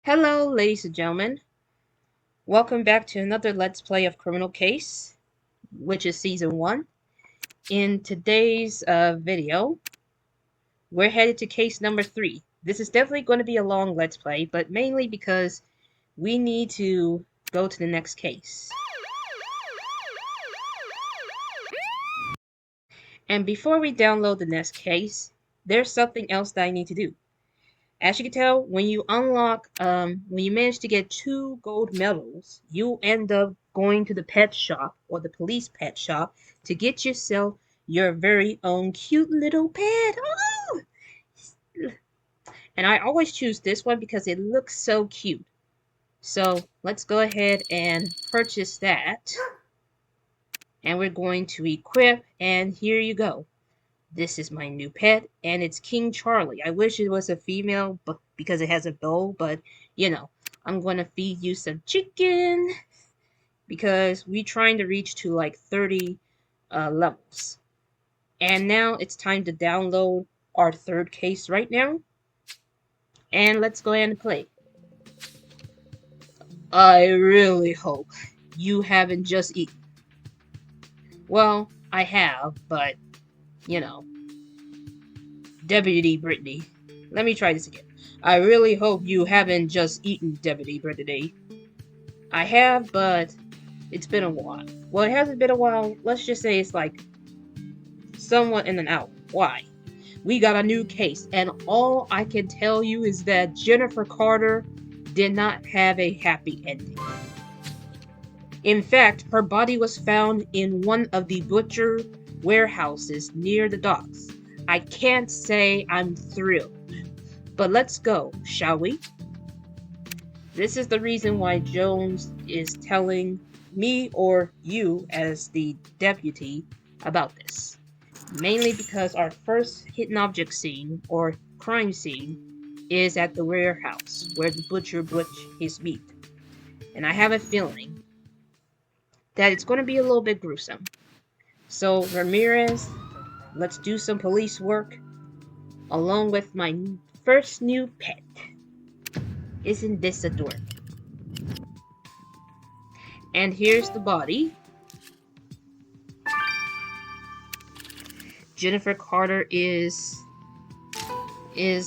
Hello, ladies and gentlemen. Welcome back to another Let's Play of Criminal Case, which is Season 1. In today's video, we're headed to case number 3. This is definitely going to be a long Let's Play, but mainly because we need to go to the next case. And before we download the next case, there's something else that I need to do. As you can tell, when you unlock, when you manage to get 2 gold medals, you end up going to the pet shop, or the police pet shop, to get yourself your very own cute little pet. Oh! And I always choose this one because it looks so cute. So, let's go ahead and purchase that. And we're going to equip, and here you go. This is my new pet, and it's King Charlie. I wish it was a female but because it has a bow, but, you know, I'm going to feed you some chicken because we're trying to reach to, like, 30 levels. And now it's time to download our third case right now. And let's go ahead and play. I really hope you haven't just eaten. Well, I have, but, you know. Deputy Brittany. Let me try this again. I really hope you haven't just eaten Deputy Brittany. I have, but it's been a while. Well, it hasn't been a while. Let's just say it's like somewhat in an hour. Why? We got a new case, and all I can tell you is that Jennifer Carter did not have a happy ending. In fact, her body was found in one of the butcher warehouses near the docks. I can't say I'm thrilled, but let's go, shall we? This is the reason why Jones is telling me or you as the deputy about this. Mainly because our first hidden object scene, or crime scene, is at the warehouse where the butcher butch his meat. And I have a feeling that it's going to be a little bit gruesome. So, Ramirez, let's do some police work along with my first new pet. Isn't this adorable? And here's the body. Jennifer Carter is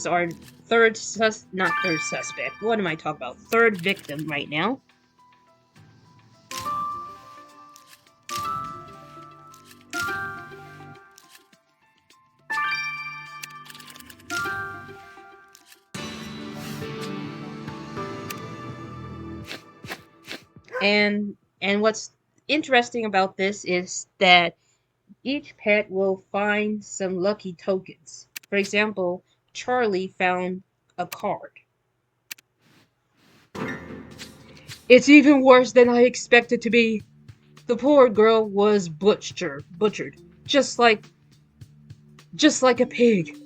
our third suspect. What am I talking about? Third victim right now. And what's interesting about this is that each pet will find some lucky tokens. For example, Charlie found a card. It's even worse than I expected to be. The poor girl was butchered, just like a pig.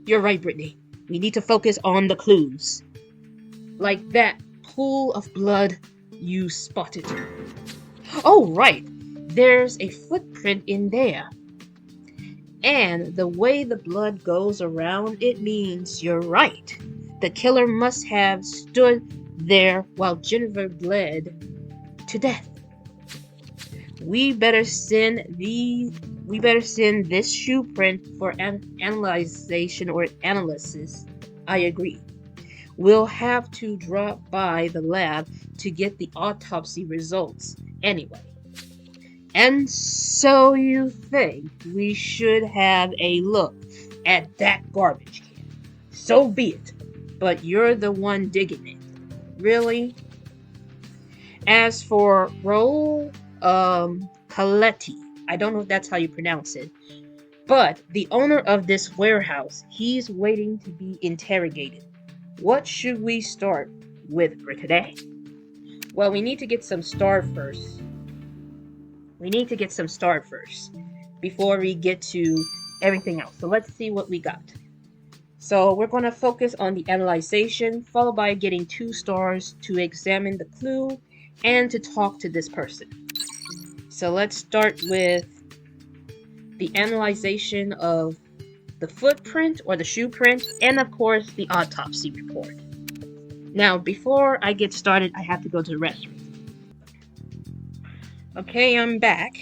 You're right, Brittany. We need to focus on the clues. Like that pool of blood you spotted. Oh, right. There's a footprint in there. And the way the blood goes around, it means you're right. The killer must have stood there while Jennifer bled to death. We better send this shoe print for analysis or analysis. I agree. We'll have to drop by the lab to get the autopsy results anyway. And so you think we should have a look at that garbage can. So be it. But you're the one digging it. Really? As for Raul Coletti, I don't know if that's how you pronounce it, but the owner of this warehouse, he's waiting to be interrogated. What should we start with for today? Well, we need to get some star first. Before we get to everything else. So let's see what we got. So we're going to focus on the analyzation, followed by getting 2 stars to examine the clue and to talk to this person. So let's start with the analyzation of the footprint or the shoe print, and of course the autopsy report. Now, before I get started, I have to go to the restroom. Okay, I'm back.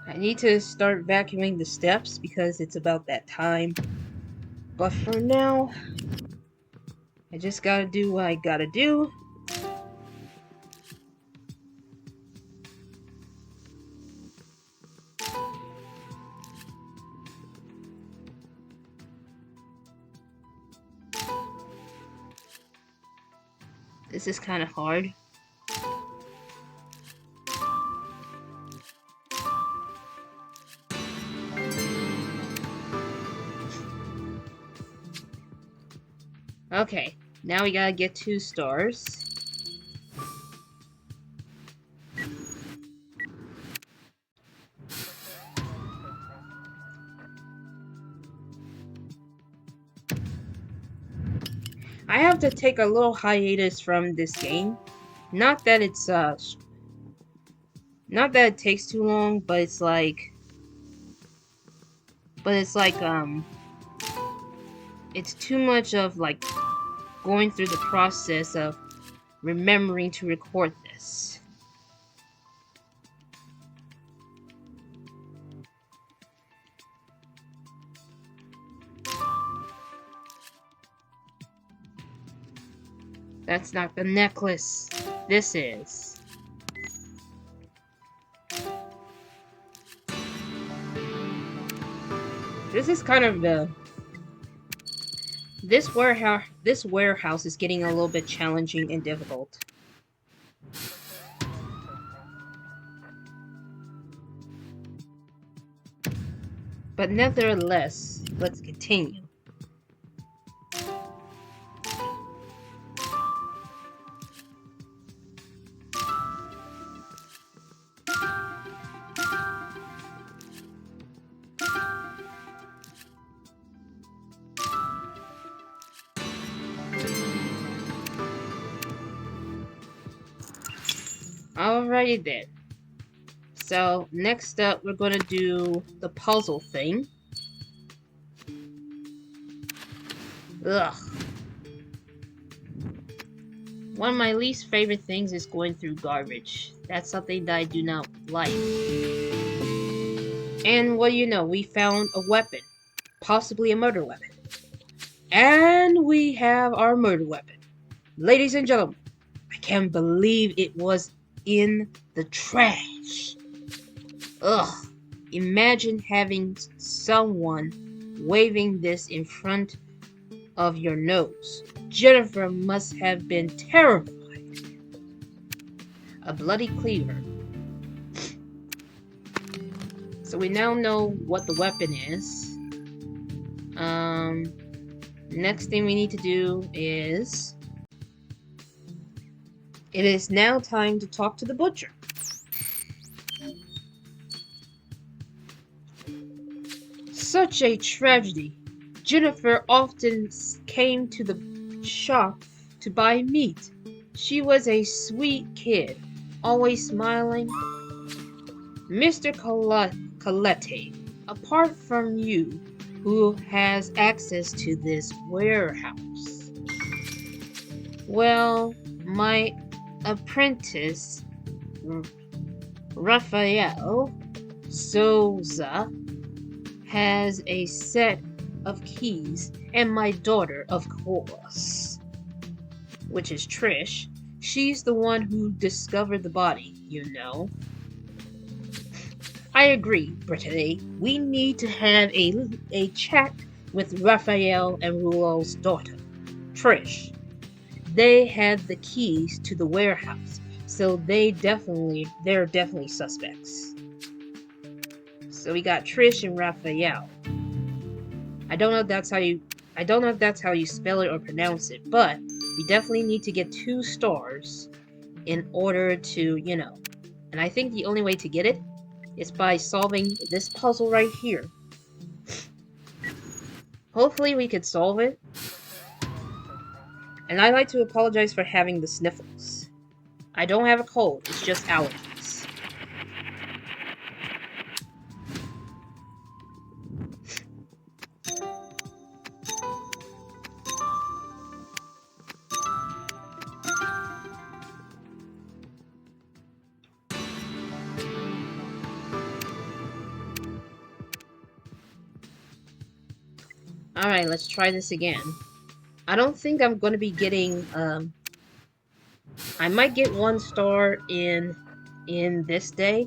I need to start vacuuming the steps because it's about that time. But for now, I just gotta do what I gotta do. This is kind of hard. Okay, now we gotta get 2 stars. I have to take a little hiatus from this game. Not that it's not that it takes too long, but it's like it's too much of like going through the process of remembering to record this. That's not the necklace. This is. This is kind of the... This warehouse is getting a little bit challenging and difficult. But nevertheless, let's continue. Alrighty then. So, next up, we're gonna do the puzzle thing. Ugh. One of my least favorite things is going through garbage. That's something that I do not like. And what do you know, we found a weapon. Possibly a murder weapon. And we have our murder weapon. Ladies and gentlemen, I can't believe it was in the trash. Ugh. Imagine having someone waving this in front of your nose. Jennifer must have been terrified. A bloody cleaver. So we now know what the weapon is. Next thing we need to do is... It is now time to talk to the butcher. Such a tragedy. Jennifer often came to the shop to buy meat. She was a sweet kid, always smiling. Mr. Colette, apart from you, who has access to this warehouse? Well, my apprentice, Raphael Souza, has a set of keys, and my daughter, of course, which is Trish. She's the one who discovered the body, you know. I agree, Brittany. We need to have a chat with Raphael and Rouleau's daughter, Trish. They had the keys to the warehouse, so they're definitely suspects. So we got Trish and Raphael. I don't know if that's how you spell it or pronounce it, but we definitely need to get 2 stars in order to, you know. And I think the only way to get it is by solving this puzzle right here. Hopefully we could solve it. And I'd like to apologize for having the sniffles. I don't have a cold, it's just allergies. Alright, let's try this again. I don't think I'm gonna be getting, I might get 1 star in this day,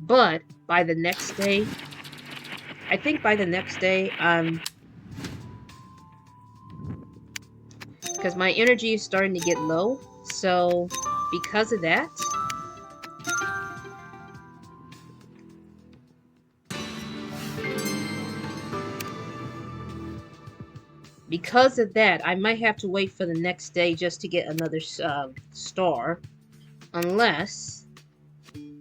but by the next day, I think by the next day, because my energy is starting to get low, so because of that, I might have to wait for the next day just to get another star, unless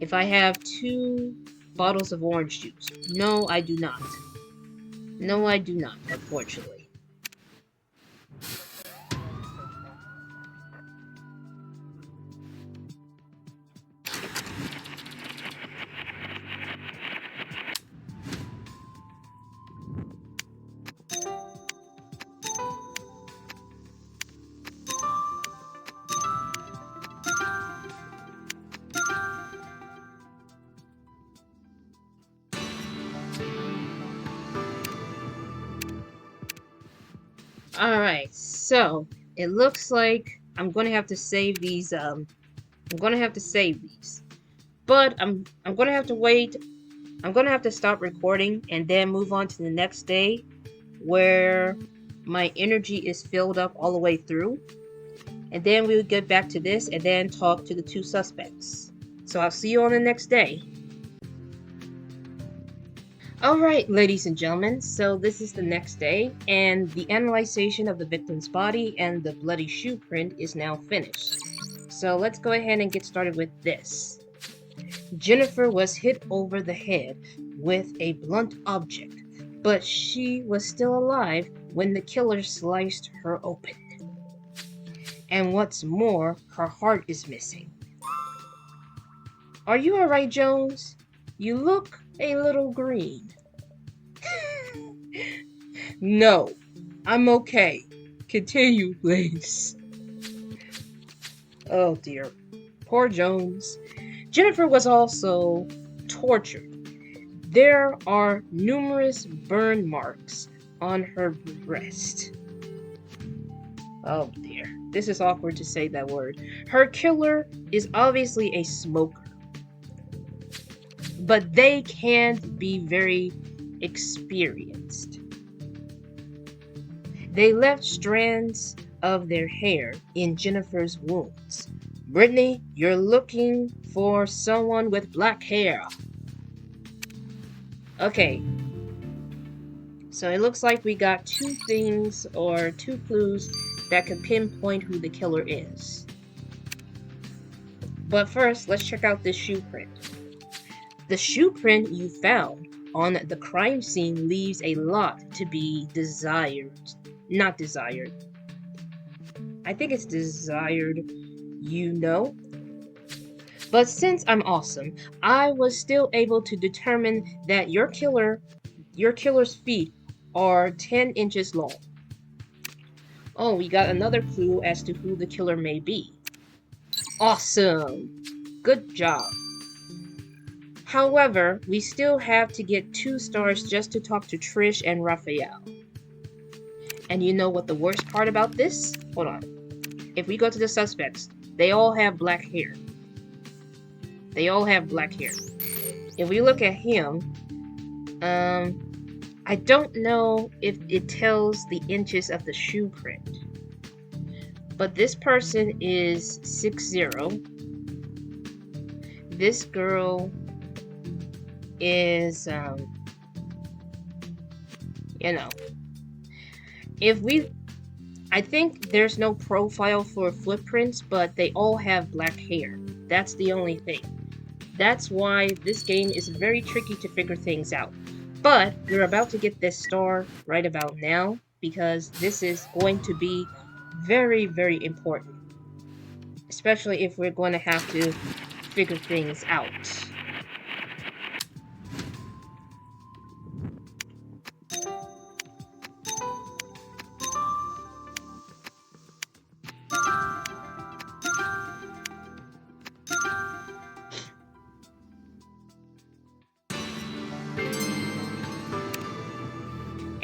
if I have 2 bottles of orange juice. No, I do not. No, I do not, unfortunately. Alright, so it looks like I'm gonna have to save these, But I'm gonna have to wait. I'm gonna have to stop recording and then move on to the next day where my energy is filled up all the way through. And then we'll get back to this and then talk to the 2 suspects. So I'll see you on the next day. Alright, ladies and gentlemen, so this is the next day, and the analyzation of the victim's body and the bloody shoe print is now finished. So let's go ahead and get started with this. Jennifer was hit over the head with a blunt object, but she was still alive when the killer sliced her open. And what's more, her heart is missing. Are you alright, Jones? You look a little green. No, I'm okay. Continue, please. Oh dear. Poor Jones. Jennifer was also tortured. There are numerous burn marks on her breast. Oh dear. This is awkward to say that word. Her killer is obviously a smoker. But they can't be very experienced. They left strands of their hair in Jennifer's wounds. Brittany, you're looking for someone with black hair. Okay. So it looks like we got 2 things or 2 clues that could pinpoint who the killer is. But first, let's check out this shoe print. The shoe print you found on the crime scene leaves a lot to be desired. Not desired. I think it's desired, you know. But since I'm awesome, I was still able to determine that your killer's feet are 10 inches long. Oh, we got another clue as to who the killer may be. Awesome! Good job. However, we still have to get 2 stars just to talk to Trish and Raphael. And you know what the worst part about this? Hold on. If we go to the suspects, they all have black hair. They all have black hair. If we look at him, I don't know if it tells the inches of the shoe print. But this person is 6'0". This girl is, you know, I think there's no profile for footprints, but they all have black hair. That's the only thing. That's why this game is very tricky to figure things out. But we're about to get this star right about now, because this is going to be very, very important. Especially if we're going to have to figure things out.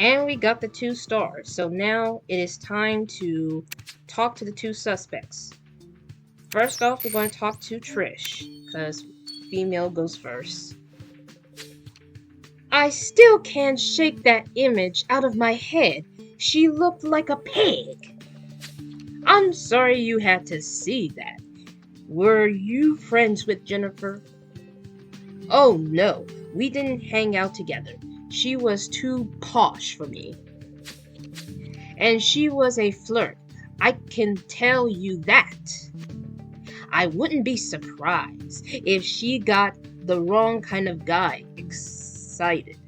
And we got the 2 stars. So now it is time to talk to the 2 suspects. First off, we're going to talk to Trish, because female goes first. I still can't shake that image out of my head. She looked like a pig. I'm sorry you had to see that. Were you friends with Jennifer? Oh no, we didn't hang out together. She was too posh for me. And she was a flirt. I can tell you that. I wouldn't be surprised if she got the wrong kind of guy excited.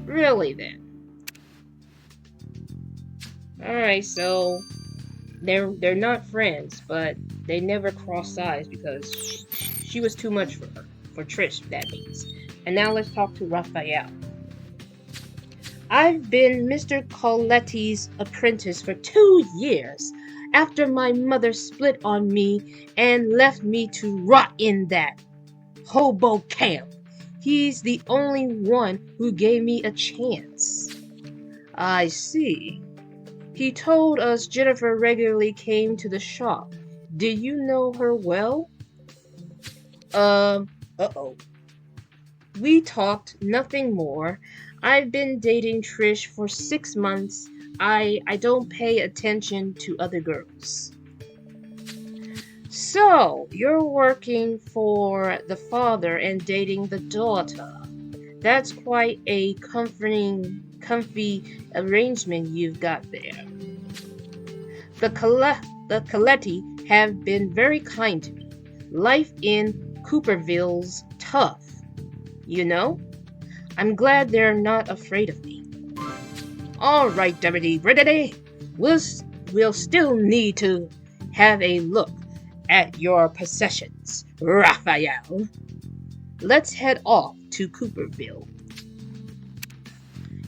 Really then? Alright, so they're not friends, but they never crossed eyes because she was too much for her. For Trish, that means. And now let's talk to Raphael. I've been Mr. Coletti's apprentice for 2 years after my mother split on me and left me to rot in that hobo camp. He's the only one who gave me a chance. I see. He told us Jennifer regularly came to the shop. Did you know her well? Uh-oh. We talked, nothing more. I've been dating Trish for 6 months. I don't pay attention to other girls. So, you're working for the father and dating the daughter. That's quite a comfy arrangement you've got there. The Coletti have been very kind to me. Life in Cooperville's tough, you know? I'm glad they're not afraid of me. Alright, Deputy Brittany, we'll still need to have a look at your possessions, Raphael. Let's head off to Cooperville.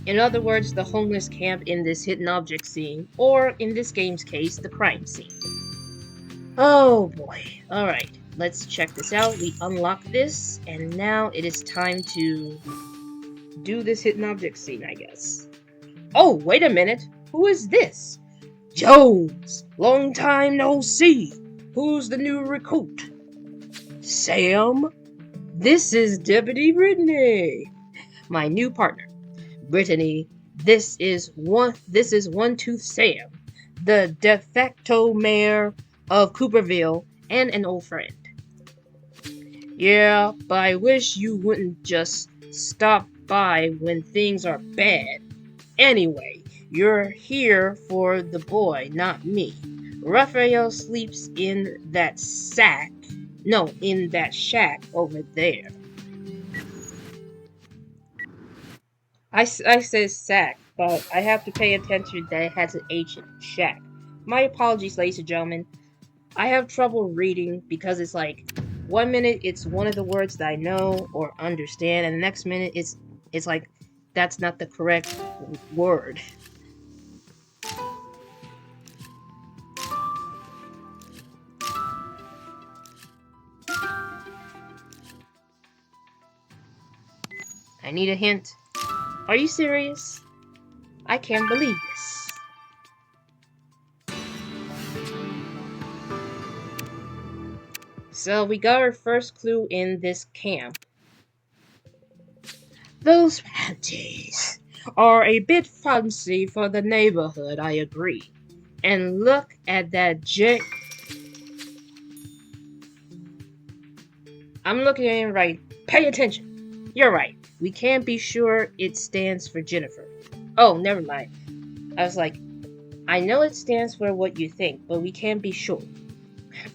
In other words, the homeless camp in this hidden object scene, or in this game's case, the crime scene. Oh boy. Alright, let's check this out. We unlock this, and now it is time to do this hidden object scene, I guess. Oh, wait a minute. Who is this? Jones! Long time no see. Who's the new recruit? Sam? This is Deputy Brittany, my new partner. Brittany, this is One Tooth Sam, the de facto mayor of Cooperville and an old friend. Yeah, but I wish you wouldn't just stop by when things are bad. Anyway, you're here for the boy, not me. Raphael sleeps in that shack over there. I said sack, but I have to pay attention that it has an H in shack. My apologies, ladies and gentlemen. I have trouble reading because it's like 1 minute it's one of the words that I know or understand, and the next minute it's like that's not the correct word. I need a hint. Are you serious? I can't believe this. So we got our first clue in this camp. Those panties are a bit fancy for the neighborhood, I agree. And look at that I'm looking at it right. Pay attention. You're right. We can't be sure it stands for Jennifer. Oh, never mind. I was like, I know it stands for what you think, but we can't be sure.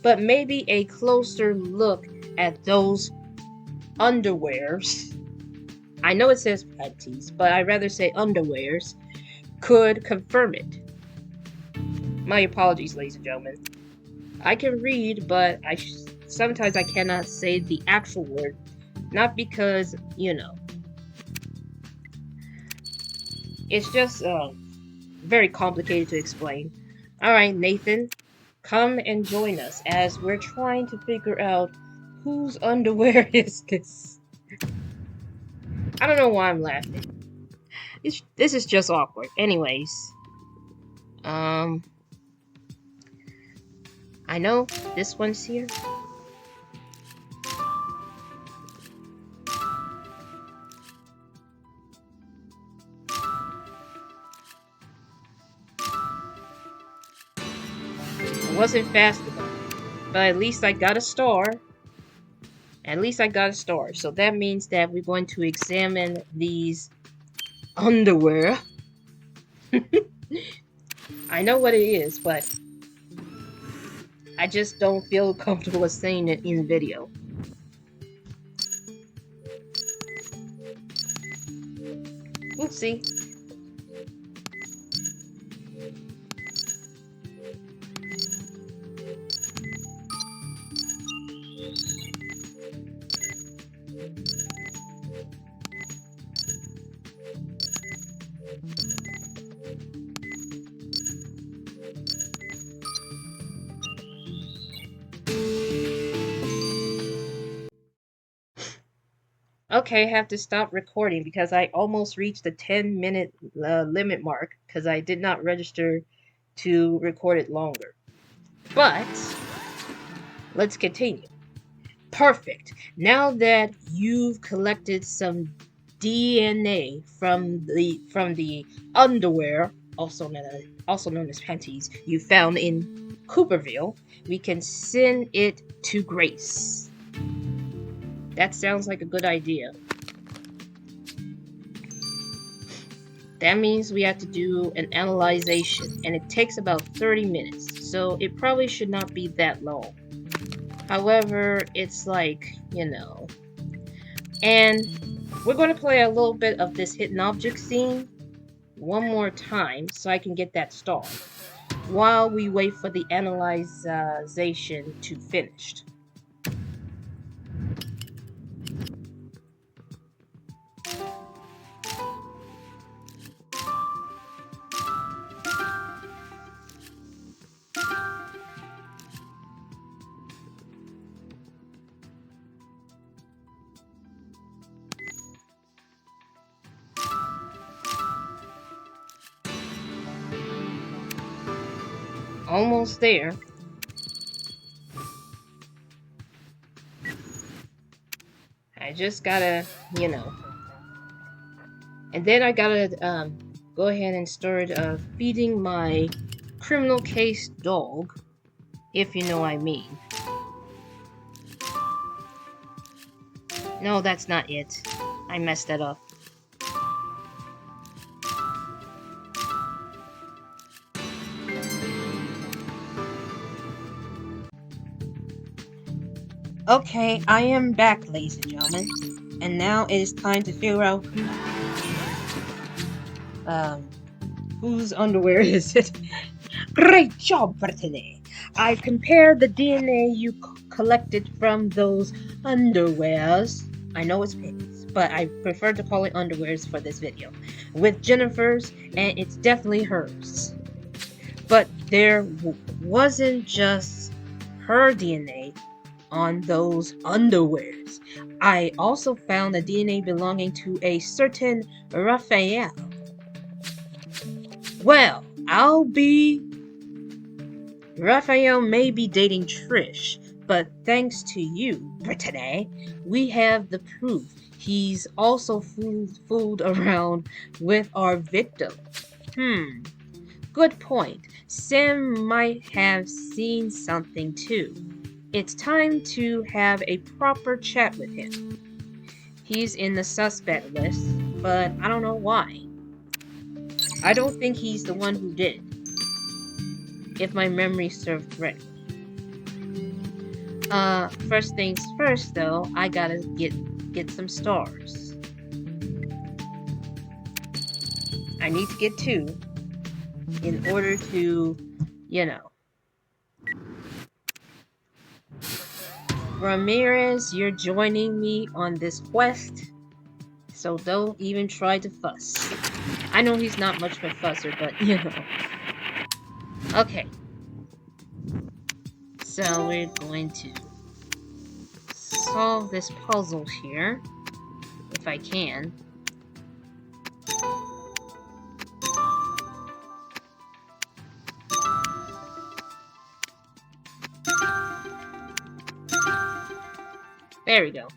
But maybe a closer look at those underwears. I know it says panties, but I'd rather say underwears. Could confirm it. My apologies, ladies and gentlemen. I can read, but sometimes I cannot say the actual word. Not because, you know. It's just very complicated to explain. Alright, Nathan, come and join us as we're trying to figure out whose underwear is this. I don't know why I'm laughing. This is just awkward. Anyways, I know this one's here. I wasn't fast enough, but at least I got a star. At least I got a star. So that means that we're going to examine these underwear. I know what it is, but I just don't feel comfortable saying it in the video. We'll see. Okay, I have to stop recording because I almost reached the 10-minute limit mark because I did not register to record it longer. But let's continue. Perfect. Now that you've collected some DNA from the underwear, also known as panties, you found in Cooperville, we can send it to Grace. That sounds like a good idea. That means we have to do an analyzation, and it takes about 30 minutes, so it probably should not be that long. However, it's like, you know. And we're going to play a little bit of this hidden object scene one more time so I can get that star, while we wait for the analyzation to finish. Almost there. I just gotta, you know. And then I gotta go ahead and start feeding my criminal case dog, if you know what I mean. No, that's not it. I messed that up. Okay, I am back, ladies and gentlemen. And now it is time to figure out whose underwear is it? Great job, Brittany! I've compared the DNA you collected from those underwears. I know it's panties, but I prefer to call it underwears for this video. With Jennifer's, and it's definitely hers. But there wasn't just her DNA on those underwears. I also found the DNA belonging to a certain Raphael. Well, Raphael may be dating Trish, but thanks to you, Brittany, we have the proof he's also fooled around with our victim. Good point. Sam might have seen something too. It's time to have a proper chat with him. He's in the suspect list, but I don't know why. I don't think he's the one who did, if my memory served correctly. First things first though, I gotta get some stars. I need to get 2 in order to, you know. Ramirez, you're joining me on this quest, so don't even try to fuss. I know he's not much of a fusser, but you know. Okay. So we're going to solve this puzzle here, if I can. There we go.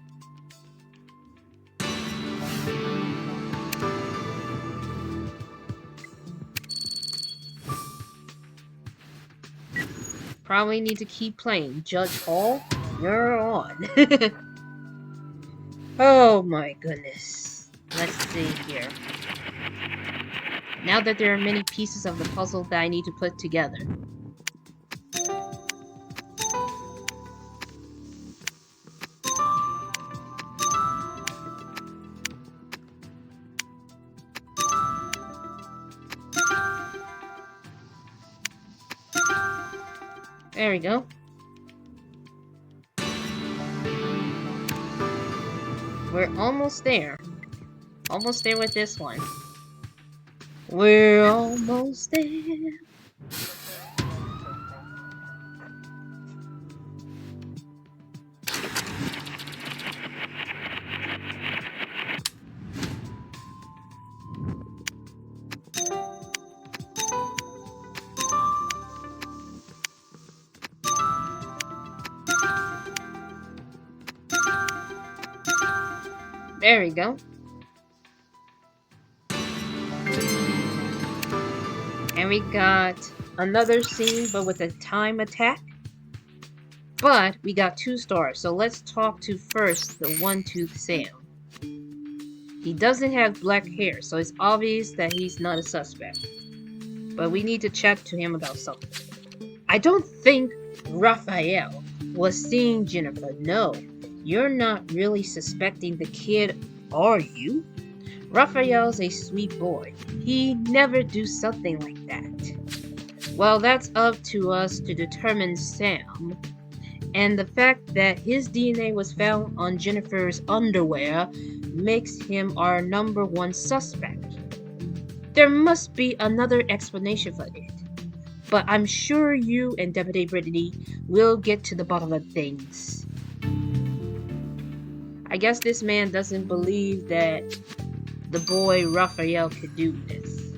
Probably need to keep playing. Judge Hall, you're on. Oh my goodness. Let's see here. Now that there are many pieces of the puzzle that I need to put together. There we go. We're almost there. Almost there with this one. We're almost there. There we go. And we got another scene, but with a time attack. But we got 2 stars, so let's talk to first the One-Tooth Sam. He doesn't have black hair, so it's obvious that he's not a suspect. But we need to chat to him about something. I don't think Raphael was seeing Jennifer. No, you're not really suspecting the kid, are you? Raphael's a sweet boy. He'd never do something like that. Well, that's up to us to determine, Sam. And the fact that his DNA was found on Jennifer's underwear makes him our #1 suspect. There must be another explanation for it. But I'm sure you and Deputy Brittany will get to the bottom of things. I guess this man doesn't believe that the boy Raphael could do this.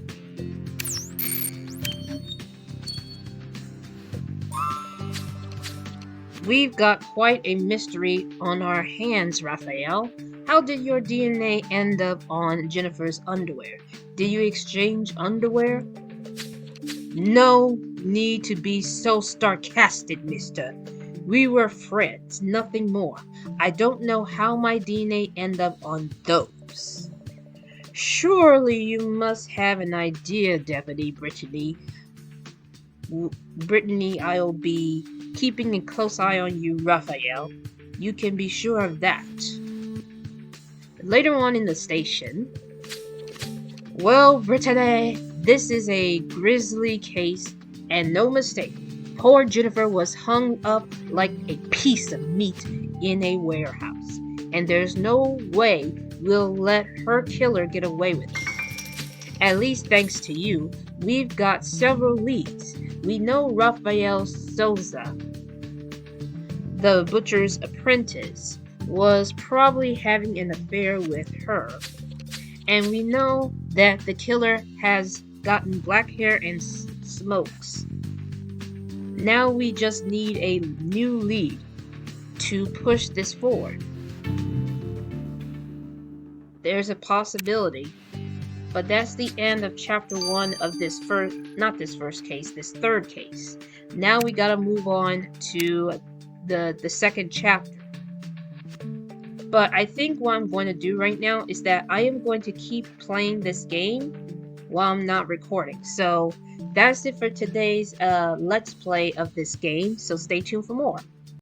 We've got quite a mystery on our hands, Raphael. How did your DNA end up on Jennifer's underwear? Did you exchange underwear? No need to be so sarcastic, mister. We were friends, nothing more. I don't know how my DNA ended up on those. Surely you must have an idea, Deputy Brittany. Brittany, I'll be keeping a close eye on you, Raphael. You can be sure of that. Later on in the station, well, Brittany, this is a grisly case, and no mistake. Poor Jennifer was hung up like a piece of meat in a warehouse, and there's no way we'll let her killer get away with it. At least thanks to you, we've got several leads. We know Rafael Souza, the butcher's apprentice, was probably having an affair with her. And we know that the killer has gotten black hair and smokes. Now we just need a new lead to push this forward. There's a possibility, but that's the end of chapter 1 of this this third case. Now we gotta move on to the second chapter. But I think what I'm going to do right now is that I am going to keep playing this game while I'm not recording. So that's it for today's Let's Play of this game, so stay tuned for more.